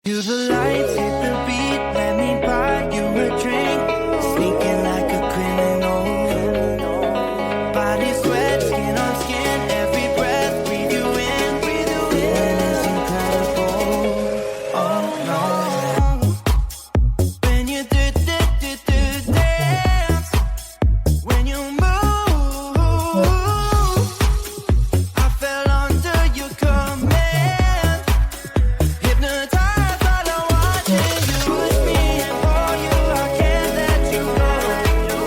To the lights, hit the beat, let me buy you a drink. Sneaking like a criminal. Body sweat, skin on skin, every breath, breathe you in. Feeling is incredible. Oh no. When you do dance, when you move, I fell under your command. Hypnotized by the watching you push me and for you, I can't let you go.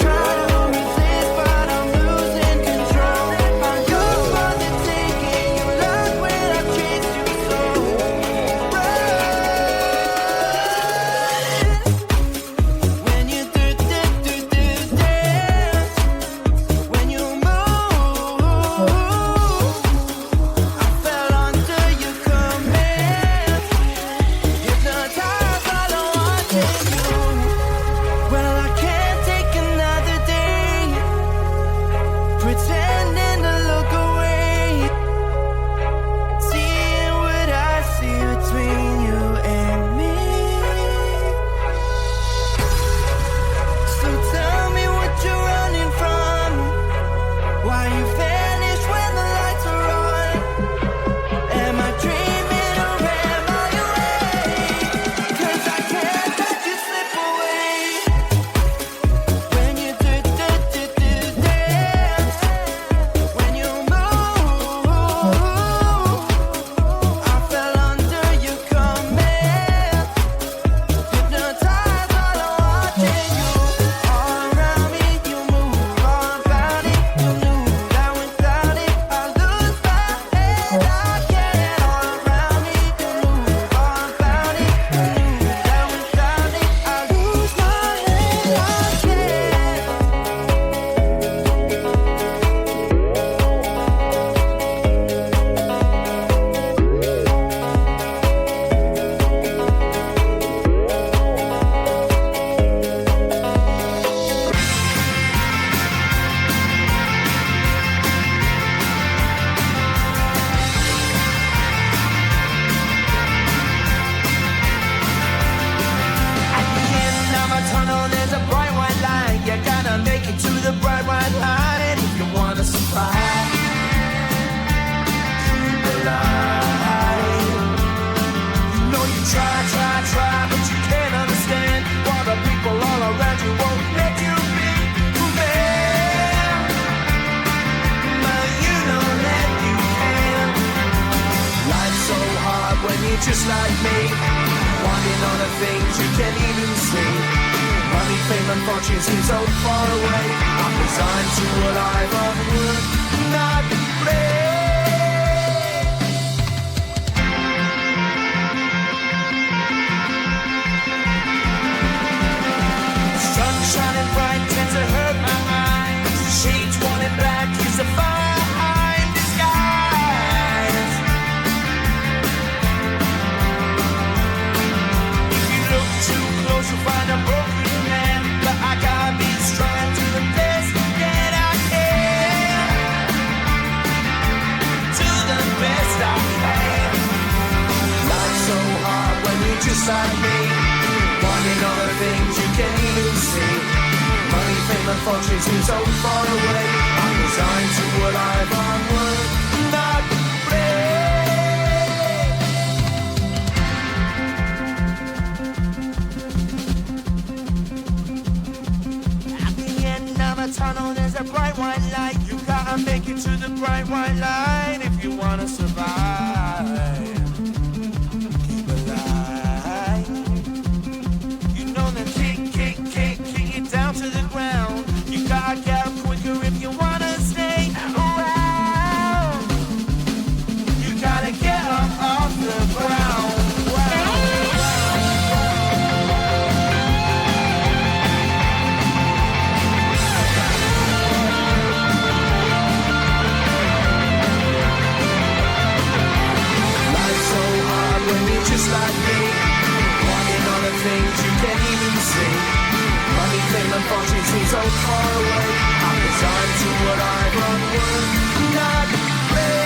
Try to resist, but I'm losing control. I'm yours for the taking. You love when I chase you so. When you do dance, when you move, I fell under your command. Hypnotized by the watching you. Well, I can't take another day pretending to look away, seeing what I see between you and me. So tell me what you're running from, why you vanish when the lights are on. Am I dreaming or am I awake? 'Cause I can't let you slip away. When you do dance, when you move, I fell under your command. Hypnotized by the watching you. All around me, you move, all about it. You knew that without it, I lose my head. I can't. All around me, you move, all about it. You knew that without it, I lose my head. I can't. At the end of a tunnel, there's a bright white light. You gotta make it to the bright white light if you wanna survive. The light. You know you try, but you can't understand why the people all around you won't let you be who they are. But you know that you can. Life's so hard when you're just like me, wanting all the things you can't even see. Money, fame, and fortune seem so far away. I'm resigned to a life of work, not play. Sun shining bright tends to hurt my eyes. Shades worn in black is a fine disguise. If you look too close, you'll find a broken man. But I gotta be strong to the best that I can. To the best I can. Life's so hard when you're just like me, wanting all the things you can't even see. Money, fame, and fortune seem so far away. I'm resigned to a life on work, not play. At the end of a tunnel, there's a bright white light. You gotta make it to the bright white light if you wanna survive. Keep alive. You know that kick it down to the ground. You gotta get up quicker if you wanna stay around. You gotta get up off the ground. Life's so hard when you're just like me, wanting all the things you can't even see. Money, fame, and fortune seem so far away. I'm resigned to what I've run work, not play.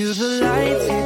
You're the light